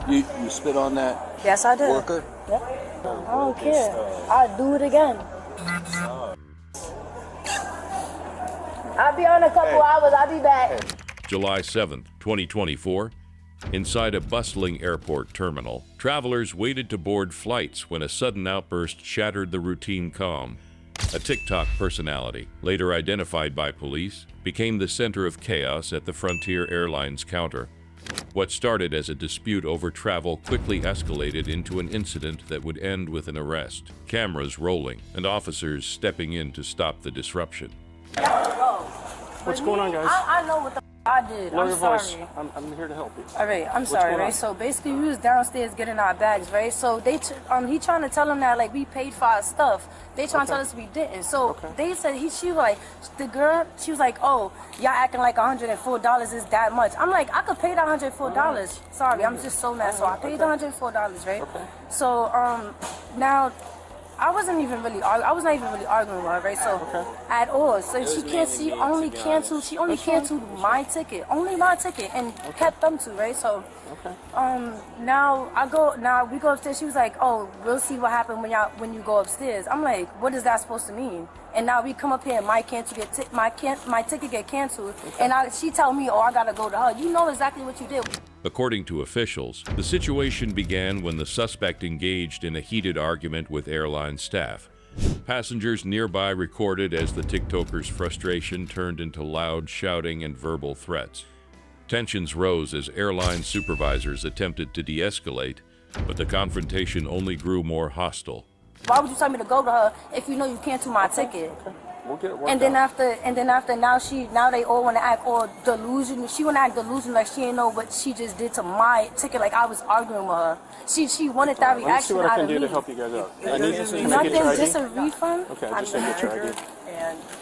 You spit on that Yes, I did. worker? Yep. I don't care. I'll do it again. I'll be on a couple hours. I'll be back. July 7th, 2024. Inside a bustling airport terminal, travelers waited to board flights when a sudden outburst shattered the routine calm. A TikTok personality, later identified by police, became the center of chaos at the Frontier Airlines counter. What started as a dispute over travel quickly escalated into an incident that would end with an arrest, cameras rolling, and officers stepping in to stop the disruption. What's going on, guys? I know what the I did. Lower I'm your sorry. voice. I'm here to help you. All right, I'm sorry, going on? right? So basically, we was downstairs getting our bags, right? So they, he trying to tell them that like we paid for our stuff. They trying to tell us we didn't. So they said she was like, the girl, she was like, oh, y'all acting like $104 is that much. I'm like, I could pay that $104. Sorry, I'm just so mad. So I paid the $104, right? Okay. So now. I was not even really arguing with her, right? So at all. So she only canceled my ticket, only my ticket, and kept them two, right? So now we go upstairs. She was like, oh, we'll see what happens when you go upstairs. I'm like, what is that supposed to mean? And now we come up here and my ticket get canceled, and she tell me, oh, I gotta go to her. You know exactly what you did. According to officials, the situation began when the suspect engaged in a heated argument with airline staff. Passengers nearby recorded as the TikToker's frustration turned into loud shouting and verbal threats. Tensions rose as airline supervisors attempted to de-escalate, but the confrontation only grew more hostile. Why would you tell me to go to her if you know you canceled my ticket? We'll get it worked And then out. after now they all want to act all delusional. She want to act delusional like she didn't know what she just did to my ticket. Like I was arguing with her. She wanted that reaction out of me. Let me see what I can do to help you guys out. I need this. Can I Nothing, get your ID? just a refund. Okay, I just need to get your ID.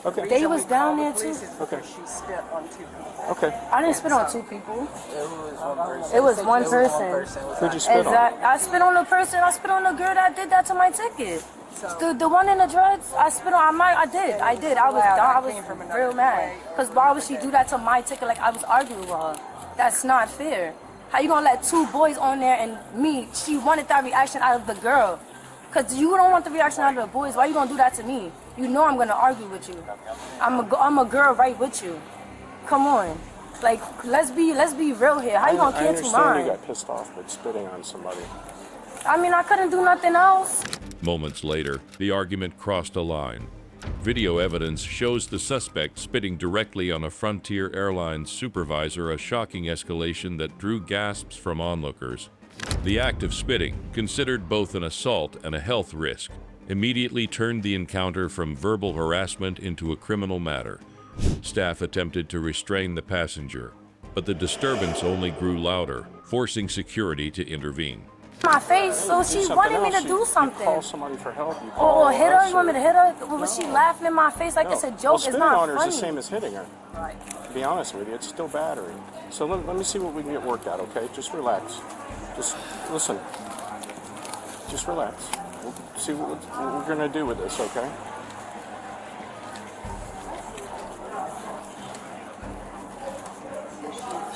Okay. They was down there too. Okay. She spit on 2 people. Okay. I didn't spit on 2 people. It was one person. Who'd you spit on? I spit on the person. I spit on the girl that did that to my ticket. The one in the dreads, I spit on. I did. I was real mad. Because why would she do that to my ticket? Like I was arguing with her. That's not fair. How you gonna let 2 boys on there and me? She wanted that reaction out of the girl. Because you don't want the reaction out of the boys. Why you gonna do that to me? You know I'm gonna argue with you. I'm a girl right with you. Come on. Like let's be real here. How you gonna cancel mine? I understand you got pissed off with spitting on somebody. I mean, I couldn't do nothing else. Moments later, the argument crossed a line. Video evidence shows the suspect spitting directly on a Frontier Airlines supervisor, a shocking escalation that drew gasps from onlookers. The act of spitting, considered both an assault and a health risk, immediately turned the encounter from verbal harassment into a criminal matter. Staff attempted to restrain the passenger, but the disturbance only grew louder, forcing security to intervene. My face, so she wanted me to do something. You call somebody for help. Or hit her? You want me to hit her? Was she laughing in my face like it's a joke? It's spitting not on her funny. is the same as hitting her. To be honest with you, it's still battery. So let me see what we can get worked out, okay? Just relax. Just listen. Just relax. We'll see what we're going to do with this, okay?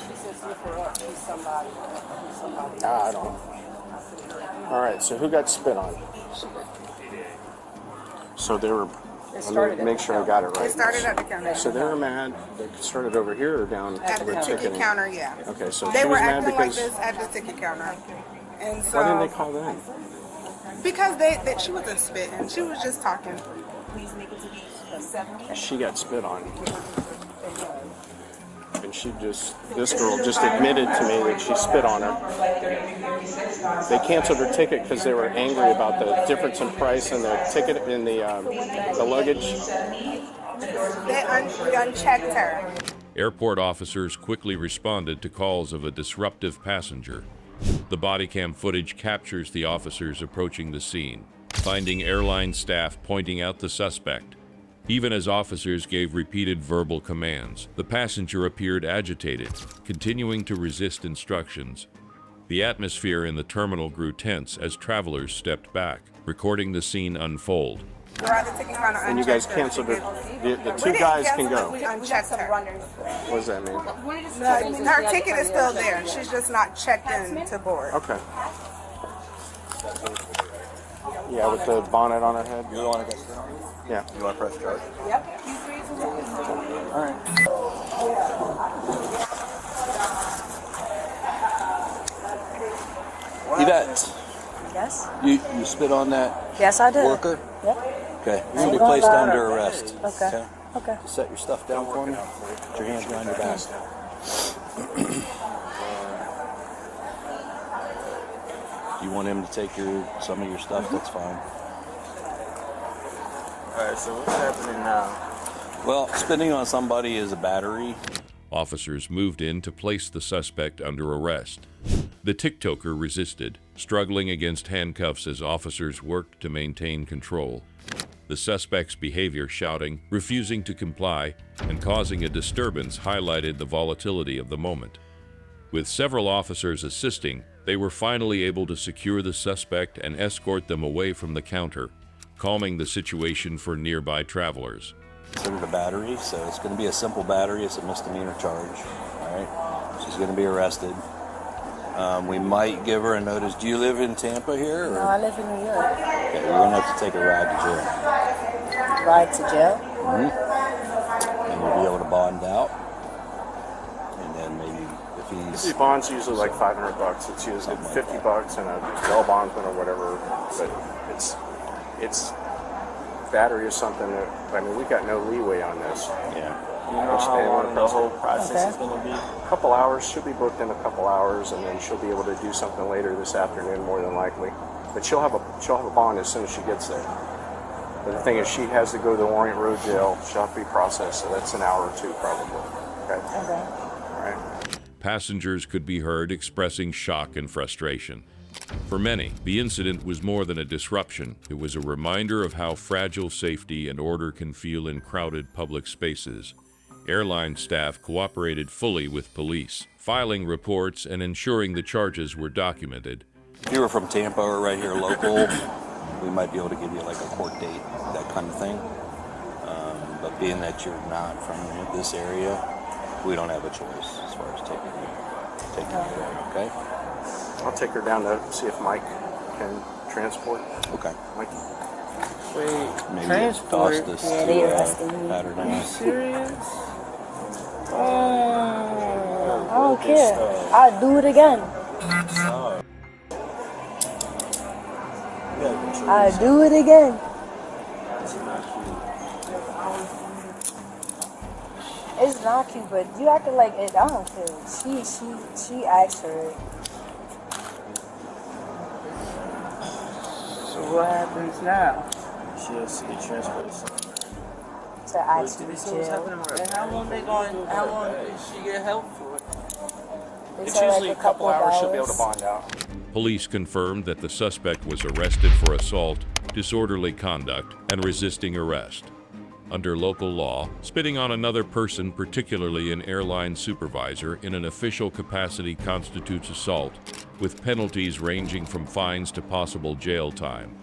She says look her up. She's somebody. I don't know. All right, so who got spit on? So they were, let me make sure I got it right. It started at the counter. So they were mad. They started over here or down At over the ticket ticketing? counter, yeah. Okay, so They she were was mad acting like because, this at the ticket counter. And so, why didn't they call them? because she wasn't spitting. She was just talking. She got spit on. And this girl just admitted to me that she spit on her. They canceled her ticket because they were angry about the difference in price and the ticket in the luggage. We unchecked her. Airport officers quickly responded to calls of a disruptive passenger. The Bodycam footage captures the officers approaching the scene, finding airline staff pointing out the suspect. Even as officers gave repeated verbal commands, the passenger appeared agitated, continuing to resist instructions. The atmosphere in the terminal grew tense as travelers stepped back, recording the scene unfold. Throughout the ticket counter, And you guys canceled it. The two guys can go. We unchecked her. What does that mean? No, her ticket is still there. She's just not checked in to board. Okay. Yeah, with the bonnet on her head. You're the one that got spit on? Yeah. You want to press charge? Yep. All right. Yvette, Yes? you spit on that Yes, I did. worker? Yep. Okay. You're going to be placed under arrest. Okay. Okay. Just set your stuff down for me. Put your hands behind your back. You want him to take some of your stuff? That's fine. Alright, so what's happening now? Well, spitting on somebody is a battery. Officers moved in to place the suspect under arrest. The TikToker resisted, struggling against handcuffs as officers worked to maintain control. The suspect's behavior, shouting, refusing to comply, and causing a disturbance highlighted the volatility of the moment. With several officers assisting, they were finally able to secure the suspect and escort them away from the counter, calming the situation for nearby travelers. Considered a battery, so it's going to be a simple battery. It's a misdemeanor charge. All right, she's going to be arrested. We might give her a notice. Do you live in Tampa here? Or? No, I live in New York. Okay, you're going to have to take a ride to jail. Ride to jail? And you'll be able to bond out. And then maybe if The he's... bond's usually like $500. It's usually $50 and a bail bondsman or whatever. But it's battery is something that, I mean, we got no leeway on this. Yeah. You know how long the whole process is going to be? A couple hours. She'll be booked in a couple hours, and then she'll be able to do something later this afternoon, more than likely. But she'll have a bond as soon as she gets there. But the thing is, she has to go to the Orient Road Jail. She'll have to be processed, so that's an hour or two probably. Okay. Okay. All right. Passengers could be heard expressing shock and frustration. For many, the incident was more than a disruption. It was a reminder of how fragile safety and order can feel in crowded public spaces. Airline staff cooperated fully with police, filing reports and ensuring the charges were documented. If you were from Tampa or right here local, we might be able to give you like a court date, that kind of thing. But being that you're not from this area, we don't have a choice as far as taking you there, okay? I'll take her down to see if Mike can transport. Okay. Mike. Wait, Maybe transport? toss this Yeah, they to arrested me. Pattern. Serious? I don't care. I'll do it again. I'll do it again. It's not cute, but you acting like it. I don't care. She asked for it. So what happens now? She has to get transported somewhere. To ask me So what's happening with her? And how long did she get help for? They It's said usually like a couple hours. She'll be able to hours. bond out. Police confirmed that the suspect was arrested for assault, disorderly conduct, and resisting arrest. Under local law, spitting on another person, particularly an airline supervisor, in an official capacity constitutes assault, with penalties ranging from fines to possible jail time.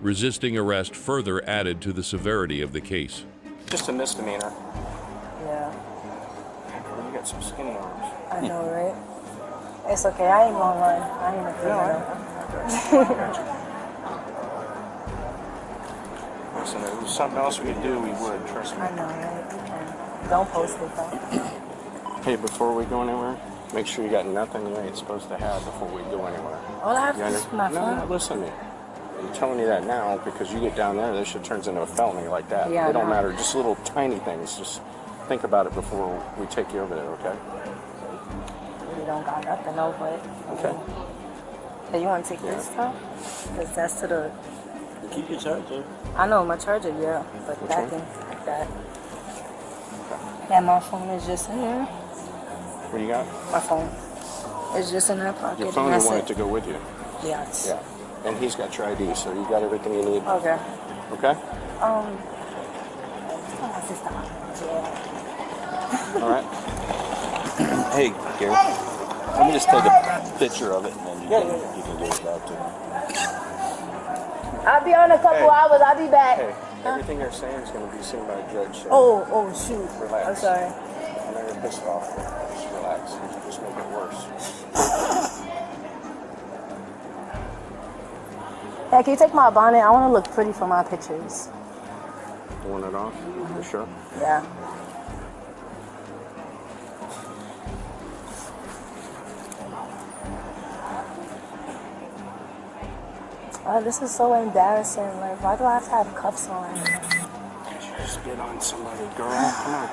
Resisting arrest further added to the severity of the case. Just a misdemeanor. Yeah, You got some skinny arms. I know, right? It's okay. I ain't gonna run. I ain't a criminal. Listen, if there was something else we could do, we would. Trust me. I know, right? Don't post it though. Hey, before we go anywhere, make sure you got nothing you ain't supposed to have before we go anywhere. All I have You is my No, phone. listen to me. I'm telling you that now because you get down there, this shit turns into a felony like that. Yeah, I It don't know. matter. Just little tiny things. Just think about it before we take you over there, okay? You don't got nothing over it. Okay. Hey, you want to take this top? Because that's to the... Keep your charger. I know, my charger, yeah. But Which that one? can... Like that. Yeah, my phone is just in there. What do you got? My phone. It's just in that pocket. Your phone, and you that's want it it. to go with you. Yes. Yeah. And he's got your ID, so you got everything you need. Okay. Okay? Tell my sister. Yeah. All right. Hey, Gary, let me just take a picture of it and then you can give it back to me. I'll be on a couple hours. I'll be back. Hey, Everything you're saying is going to be seen by a judge. So Oh, shoot. relax. I'm sorry. I know you're pissed off. Just relax. Just make it worse. Hey, can you take my bonnet? I want to look pretty for my pictures. You want it off? For sure. Yeah. Oh, this is so embarrassing. Like, why do I have to have cuffs on? You spit on somebody, girl. Come on.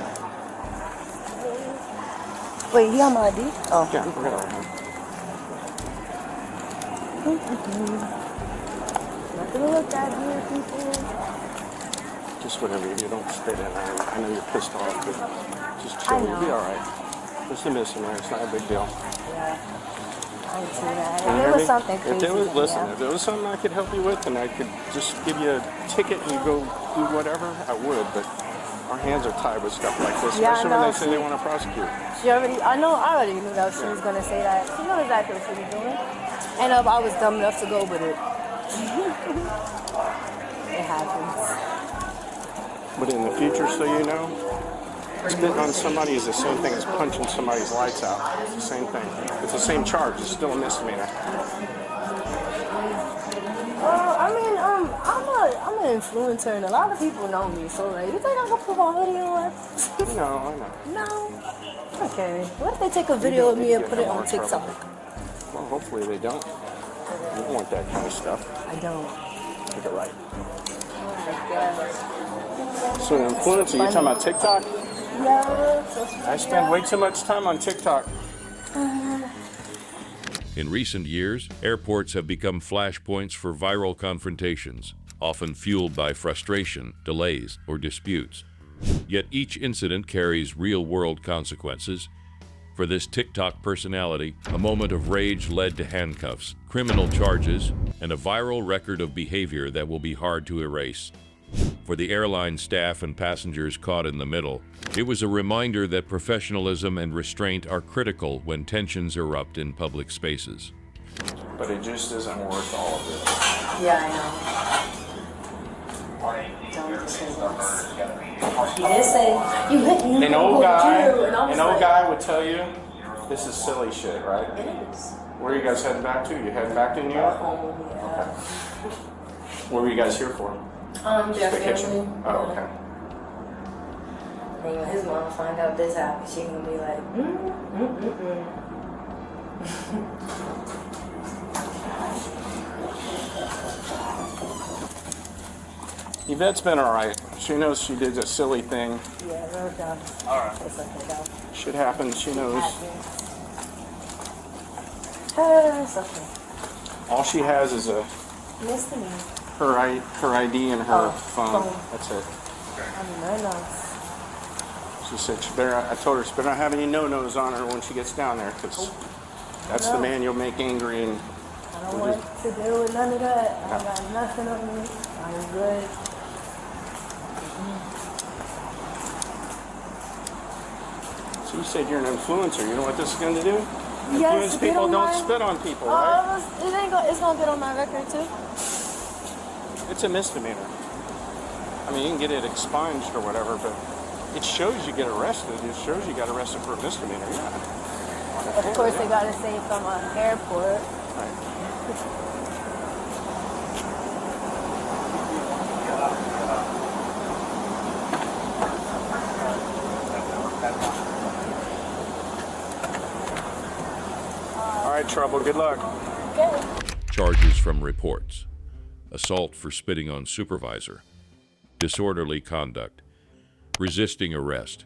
Wait, he got my ID? Oh. Yeah, we're gonna. Nothing to look at here, people. Just whatever. You don't spit in. I know you're pissed off, but just chill. I know. You'll be all right. Just a misdemeanor. It's not a big deal. Yeah. I didn't see that. You If hear there was me? something crazy. If there was, listen, yeah. if there was something I could help you with and I could just give you a ticket and you go do whatever, I would, but our hands are tied with stuff like this, Yeah, I especially when know. they say they want to prosecute. She already, I already knew that she was gonna say that. She knows exactly what she was doing. And if I was dumb enough to go with it. It happens. But in the future, so you know, spitting on somebody is the same thing as punching somebody's lights out. It's the same thing. It's the same charge. It's still a misdemeanor. I mean, I'm an influencer and a lot of people know me, so like, you think I can put my video on? No, I know. No. Okay. What if they take a video of me and put it on TikTok? Well, hopefully they don't. You don't want that kind of stuff. I don't. Get it right. Oh my God. So an influencer, you're talking about TikTok? Yeah. I spend way too much time on TikTok. In recent years, airports have become flashpoints for viral confrontations, often fueled by frustration, delays, or disputes. Yet each incident carries real-world consequences. For this TikTok personality, a moment of rage led to handcuffs, criminal charges, and a viral record of behavior that will be hard to erase. For the airline staff and passengers caught in the middle, it was a reminder that professionalism and restraint are critical when tensions erupt in public spaces. But it just isn't worth all of it. Yeah, I know. Don't say this. He did say, you hit me. An old guy would tell you, this is silly shit, right? It is. Where are you guys heading back to? You heading back to New York? Yeah. What were you guys here for? Their Vacation. family. Oh, okay. And when his mom find out this happened, she gonna be like, Yvette's been all right. She knows she did a silly thing. Yeah, no doubt. All right. It's okay, though. Shit happens. She knows. It's okay. All she has is a Misdemeanor. her ID and her phone. phone. That's it. I mean, I know. She said she better. I told her she better not have any no-nos on her when she gets down there, because that's the man you'll make angry. And I don't want to deal with none of that. I got nothing on me. I'm good. so you said you're an influencer. You know what this is going to do? Yes, Influence get people on don't my- spit on people, right? It's gonna get on my record too. It's a misdemeanor. I mean, you can get it expunged or whatever, but it shows you get arrested. It shows you got arrested for a misdemeanor. Yeah. Of course, they gotta say from an airport. Right. All right, trouble. Good luck. Okay. Charges from reports: assault for spitting on supervisor, disorderly conduct, resisting arrest.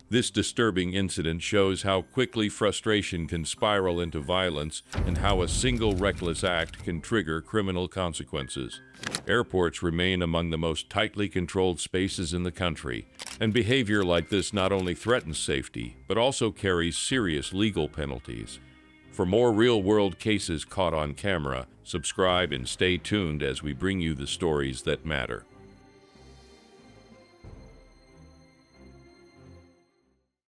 This disturbing incident shows how quickly frustration can spiral into violence and how a single reckless act can trigger criminal consequences. Airports remain among the most tightly controlled spaces in the country, and behavior like this not only threatens safety, but also carries serious legal penalties. For more real-world cases caught on camera, subscribe and stay tuned as we bring you the stories that matter.